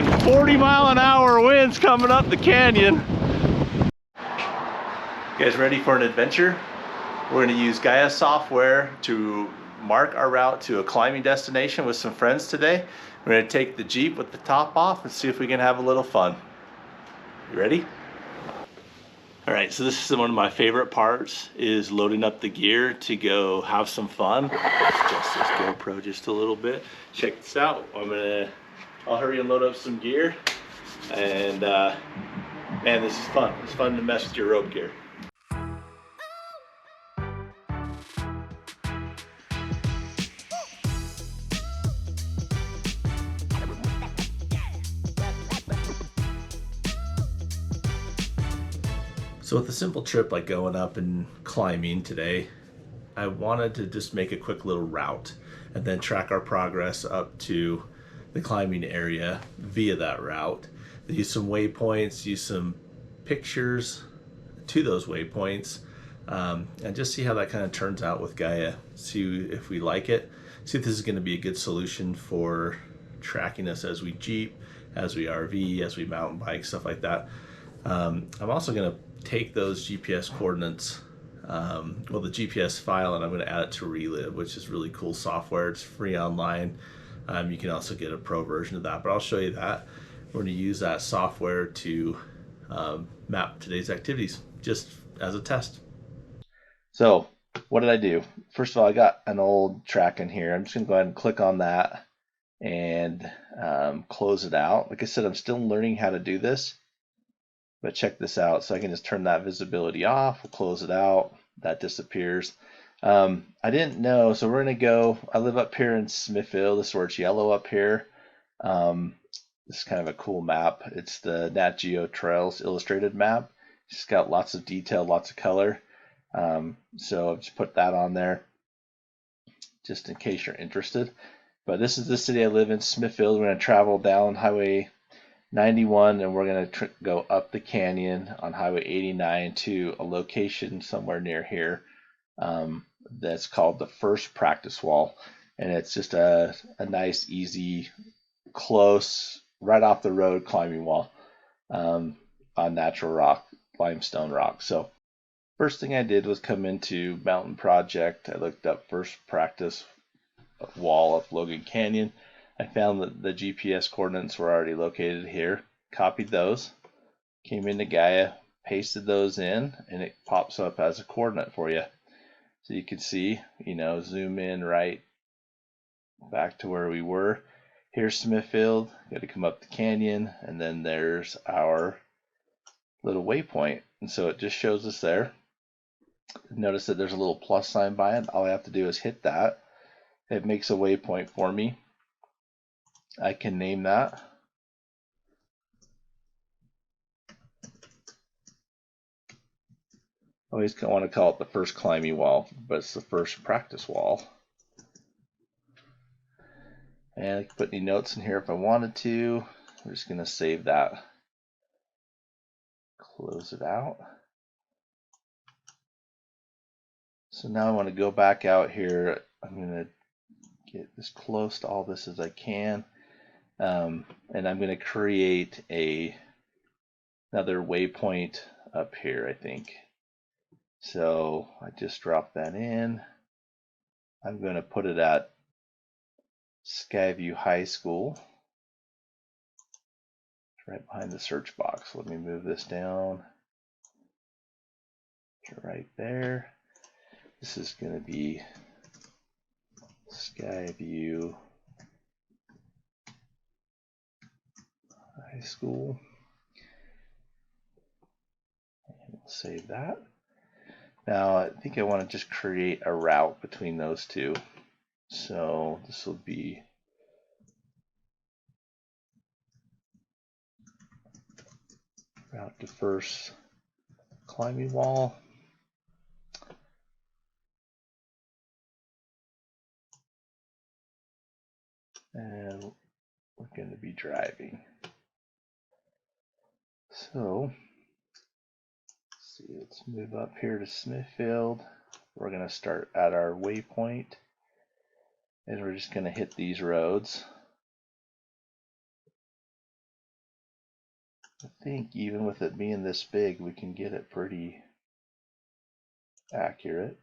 like 40-mile-an-hour winds coming up the canyon. You guys ready for an adventure? We're going to use Gaia software to mark our route to a climbing destination with some friends today. We're going to take the Jeep with the top off and see if we can have a little fun. You ready? All right, so this is one of my favorite parts, is loading up the gear to go have some fun. Let's adjust this GoPro just a little bit. Check this out. I'll hurry and load up some gear. And man, this is fun. It's fun to mess with your rope gear. So with a simple trip like going up and climbing today, I wanted to just make a quick little route and then track our progress up to the climbing area via that route. Use some waypoints, use some pictures to those waypoints, and just see how that kind of turns out with Gaia. See if we like it, see if this is going to be a good solution for tracking us as we Jeep, as we RV, as we mountain bike, stuff like that. I'm also going to take those GPS coordinates, well, the GPS file, and I'm going to add it to Relive, which is really cool software. It's free online. You can also get a pro version of that, but I'll show you that. We're going to use that software to map today's activities just as a test. So what did I do? First of all, I got an old track in here. I'm just going to go ahead and click on that and close it out. Like I said, I'm still learning how to do this. But check this out. So I can just turn that visibility off. We'll close it out. That disappears. I didn't know. So we're going to go. I live up here in Smithfield. This is where it's yellow up here. This is kind of a cool map. It's the Nat Geo Trails illustrated map. It's got lots of detail, lots of color. So I've just put that on there just in case you're interested. But this is the city I live in, Smithfield. We're going to travel down Highway 91 and we're going to go up the canyon on Highway 89 to a location somewhere near here that's called the First Practice Wall, and it's just a nice, easy, close, right off the road climbing wall on natural rock, limestone rock. So first thing I did was come into Mountain Project. I looked up First Practice Wall of Logan Canyon. I found that the GPS coordinates were already located here, copied those, came into Gaia, pasted those in, and it pops up as a coordinate for you. So you can see, zoom in right back to where we were. Here's Smithfield, got to come up the canyon, and then there's our little waypoint. And so it just shows us there. Notice that there's a little plus sign by it. All I have to do is hit that. It makes a waypoint for me. I can name that. I always want to call it the first climbing wall, but it's the first practice wall. And I can put any notes in here if I wanted to. I'm just going to save that. Close it out. So now I want to go back out here. I'm going to get as close to all this as I can. And I'm going to create another waypoint up here, I think. So I just dropped that in. I'm going to put it at Skyview High School. It's right behind the search box. Let me move this down to right there. This is going to be Skyview High School. And we'll save that. Now I think I want to just create a route between those two. So this will be route to first climbing wall. And we're going to be driving. So let's move up here to Smithfield. We're going to start at our waypoint, and we're just going to hit these roads. I think even with it being this big, we can get it pretty accurate.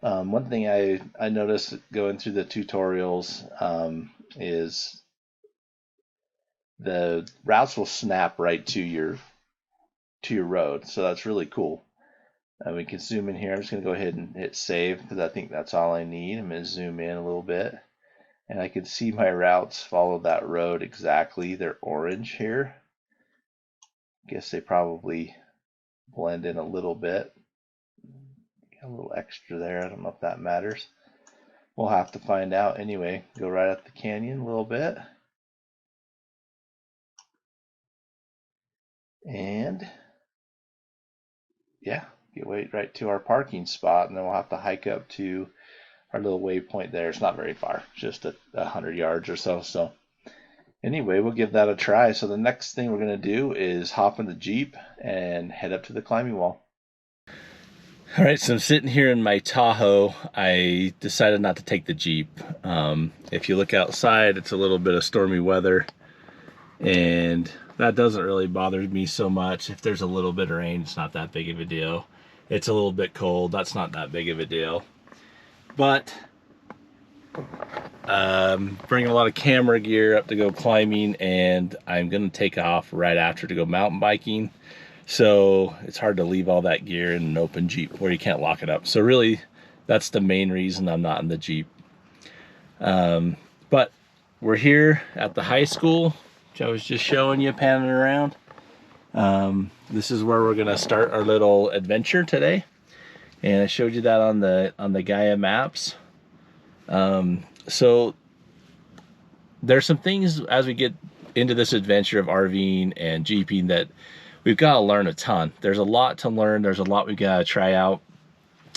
One thing I noticed going through the tutorials is the routes will snap right to your road, so that's really cool. We can zoom in here. I'm just going to go ahead and hit save because I think that's all I need. I'm going to zoom in a little bit, and I can see my routes follow that road exactly. They're orange here. I guess they probably blend in a little bit. Got a little extra there. I don't know if that matters. We'll have to find out anyway. Go right up the canyon a little bit. And yeah, get right to our parking spot, and then we'll have to hike up to our little waypoint there. It's not very far, just 100 yards or so. So anyway, we'll give that a try. So the next thing we're going to do is hop in the Jeep and head up to the climbing wall. All right, so I'm sitting here in my Tahoe. I decided not to take the Jeep. If you look outside, it's a little bit of stormy weather, and that doesn't really bother me so much. If there's a little bit of rain, it's not that big of a deal. It's a little bit cold, that's not that big of a deal. But bringing a lot of camera gear up to go climbing, and I'm gonna take off right after to go mountain biking. So it's hard to leave all that gear in an open Jeep where you can't lock it up. So really, that's the main reason I'm not in the Jeep. But we're here at the high school, which I was just showing you, panning around. This is where we're gonna start our little adventure today. And I showed you that on the Gaia Maps. So there's some things as we get into this adventure of RVing and Jeeping that we've got to learn a ton. There's a lot to learn. There's a lot we've got to try out.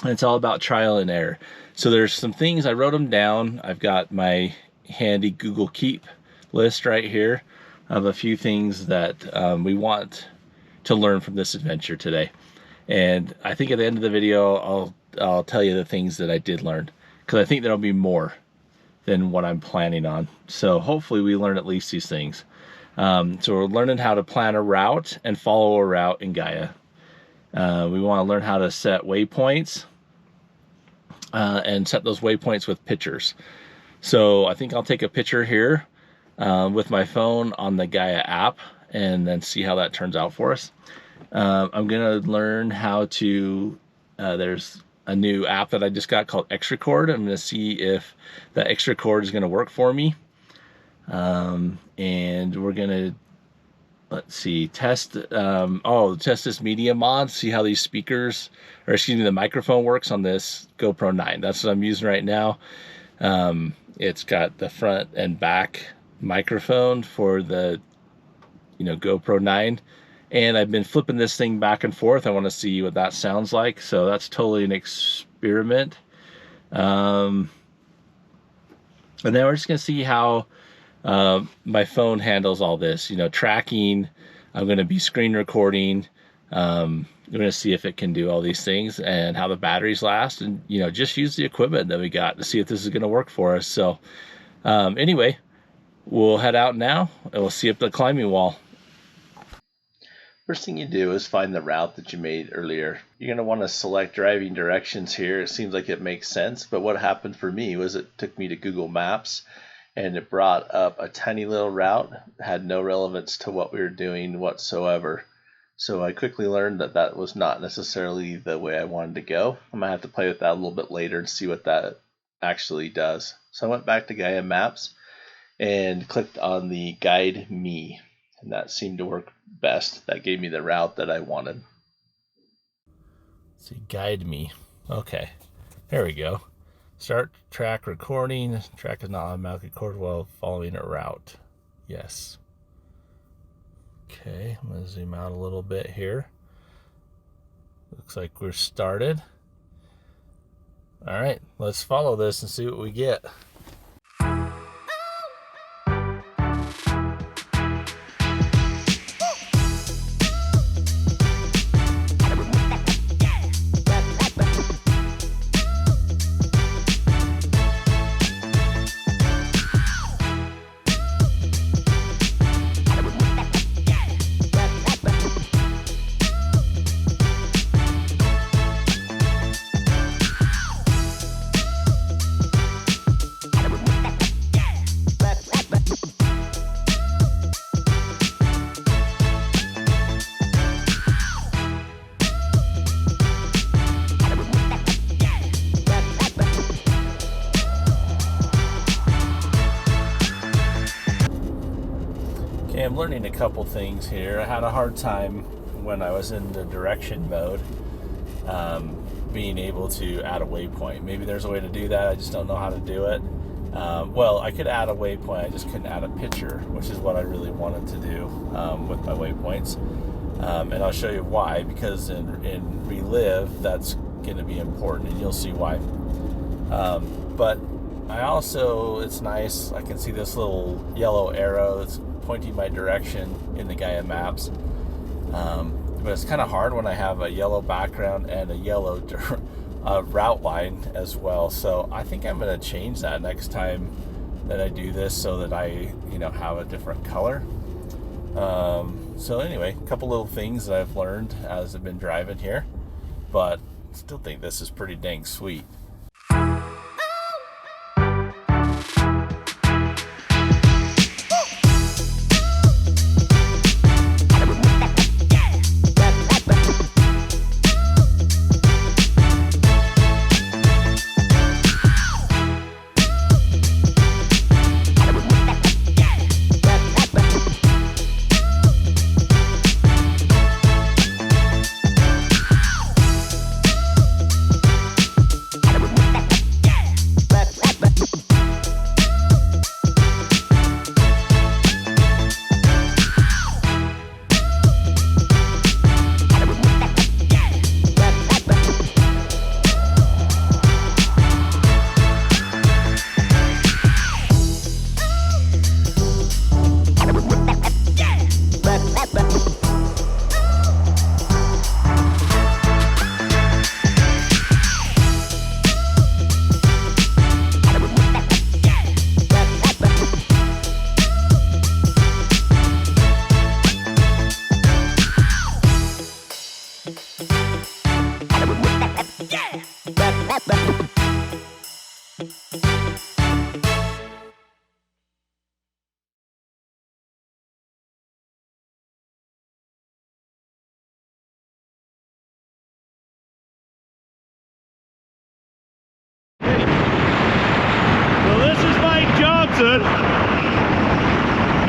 And it's all about trial and error. So there's some things, I wrote them down. I've got my handy Google Keep list right here of a few things that we want to learn from this adventure today. And I think at the end of the video, I'll tell you the things that I did learn, because I think there'll be more than what I'm planning on. So hopefully we learn at least these things. So we're learning how to plan a route and follow a route in Gaia. We want to learn how to set waypoints and set those waypoints with pictures. So I think I'll take a picture here with my phone on the Gaia app and then see how that turns out for us. I'm going to learn how to, there's a new app that I just got called X-Record. I'm going to see if that X-Record is going to work for me. And we're gonna, let's see, test this media mod, see how these speakers, or excuse me, the microphone works on this GoPro 9. That's what I'm using right now. It's got the front and back microphone for the GoPro 9, and I've been flipping this thing back and forth. I want to see what that sounds like, so that's totally an experiment. And then we're just gonna see how my phone handles all this, tracking. I'm going to be screen recording. I'm going to see if it can do all these things and how the batteries last, and just use the equipment that we got to see if this is going to work for us. So anyway, we'll head out now and we'll see up the climbing wall. First thing you do is find the route that you made earlier. You're going to want to select driving directions here. It seems like it makes sense, but what happened for me was it took me to Google Maps, and it brought up a tiny little route, had no relevance to what we were doing whatsoever. So I quickly learned that that was not necessarily the way I wanted to go. I'm going to have to play with that a little bit later and see what that actually does. So I went back to Gaia Maps and clicked on the Guide Me, and that seemed to work best. That gave me the route that I wanted. Let's see, Guide Me. Okay, there we go. Start track recording. Track is not automatically recorded while following a route. Yes. Okay, I'm going to zoom out a little bit here. Looks like we're started. All right, let's follow this and see what we get. Okay, I'm learning a couple things here. I had a hard time when I was in the direction mode being able to add a waypoint. Maybe there's a way to do that, I just don't know how to do it. Well, I could add a waypoint, I just couldn't add a picture, which is what I really wanted to do with my waypoints. And I'll show you why, because in Relive, that's going to be important, and you'll see why. But I also, it's nice, I can see this little yellow arrow that's pointing my direction in the Gaia Maps. But it's kind of hard when I have a yellow background and a yellow route line as well. So I think I'm going to change that next time that I do this, so that I, have a different color. So anyway, a couple little things that I've learned as I've been driving here, but still think this is pretty dang sweet.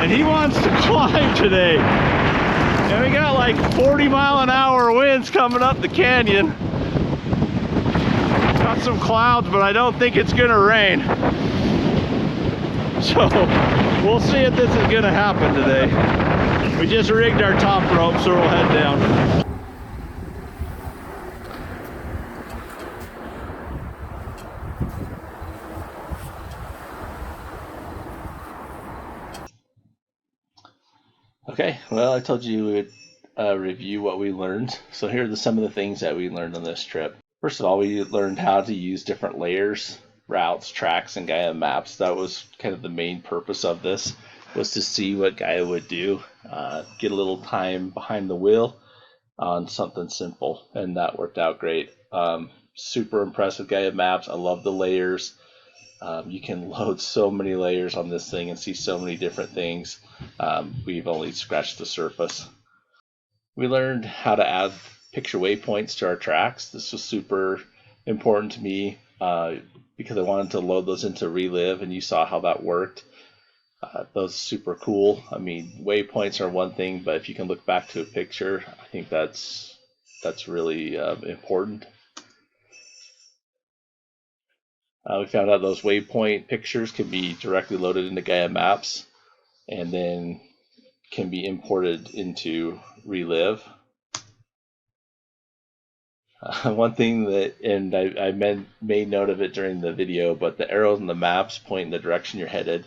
And he wants to climb today. And we got like 40-mile-an-hour winds coming up the canyon. Got some clouds, but I don't think it's gonna rain. So we'll see if this is gonna happen today. We just rigged our top rope, so we'll head down. Okay, well, I told you we would review what we learned. So here are some of the things that we learned on this trip. First of all, we learned how to use different layers, routes, tracks, and Gaia Maps. That was kind of the main purpose of this, was to see what Gaia would do, get a little time behind the wheel on something simple, and that worked out great. Super impressed with Gaia Maps. I love the layers. You can load so many layers on this thing and see so many different things. We've only scratched the surface. We learned how to add picture waypoints to our tracks. This was super important to me because I wanted to load those into Relive, and you saw how that worked. Those are super cool. I mean, waypoints are one thing, but if you can look back to a picture, I think that's really important. We found out those waypoint pictures can be directly loaded into Gaia Maps and then can be imported into Relive. One thing that, and I made note of it during the video, but the arrows in the maps point in the direction you're headed,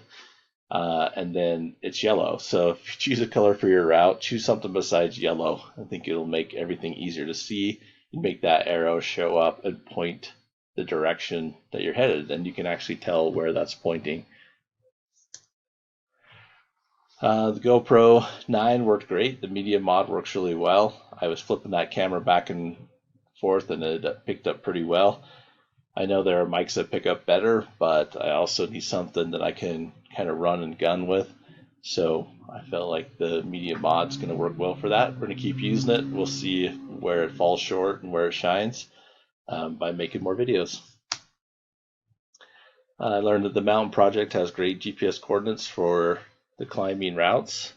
and then it's yellow. So if you choose a color for your route, choose something besides yellow. I think it'll make everything easier to see. You make that arrow show up and point the direction that you're headed, and you can actually tell where that's pointing. The GoPro 9 worked great. The media mod works really well. I was flipping that camera back and forth, and it picked up pretty well. I know there are mics that pick up better, but I also need something that I can kind of run and gun with. So I felt like the media mod's going to work well for that. We're going to keep using it. We'll see where it falls short and where it shines by making more videos. I learned that the mountain project has great GPS coordinates for the climbing routes.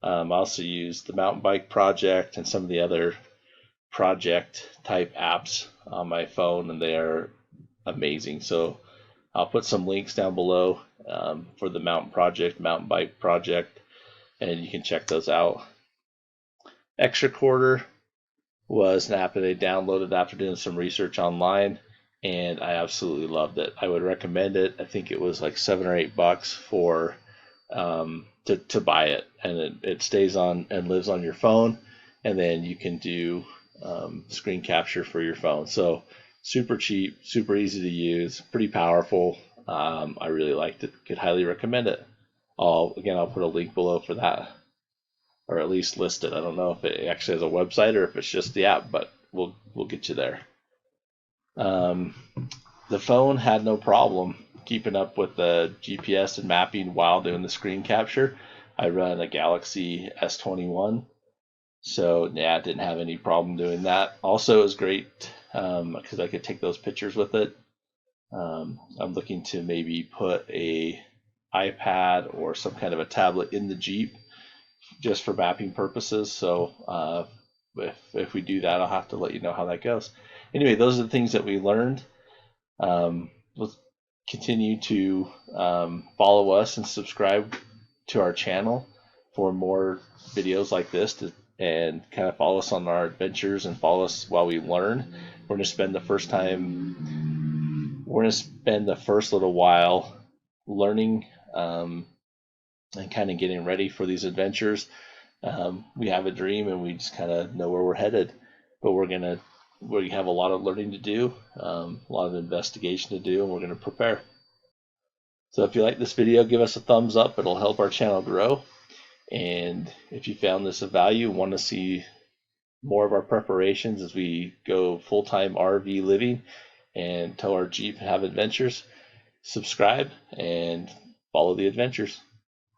I also use the Mountain Bike Project and some of the other project type apps on my phone, and they are amazing. So I'll put some links down below for the Mountain Bike Project, and you can check those out. Extra Quarter was an app that I downloaded after doing some research online, and I absolutely loved it. I would recommend it. I think it was like $7 or $8 for to buy it, and it stays on and lives on your phone, and then you can do screen capture for your phone. So super cheap, super easy to use, pretty powerful. I really liked it. Could highly recommend it. I'll put a link below for that, or at least list it. I don't know if it actually has a website or if it's just the app, but we'll get you there. The phone had no problem keeping up with the GPS and mapping while doing the screen capture. I run a Galaxy S21, so yeah, I didn't have any problem doing that. Also, it was great because I could take those pictures with it. I'm looking to maybe put a iPad or some kind of a tablet in the Jeep just for mapping purposes. So if we do that, I'll have to let you know how that goes. Anyway, those are the things that we learned. Let's continue to follow us and subscribe to our channel for more videos like this, and kind of follow us on our adventures and follow us while we learn. We're going to spend the first little while learning and kind of getting ready for these adventures. We have a dream and we just kind of know where we're headed, but we have a lot of learning to do, a lot of investigation to do, and we're going to prepare. So if you like this video, give us a thumbs up. It'll help our channel grow. And if you found this of value, want to see more of our preparations as we go full-time RV living and tow our Jeep and have adventures, subscribe and follow the adventures.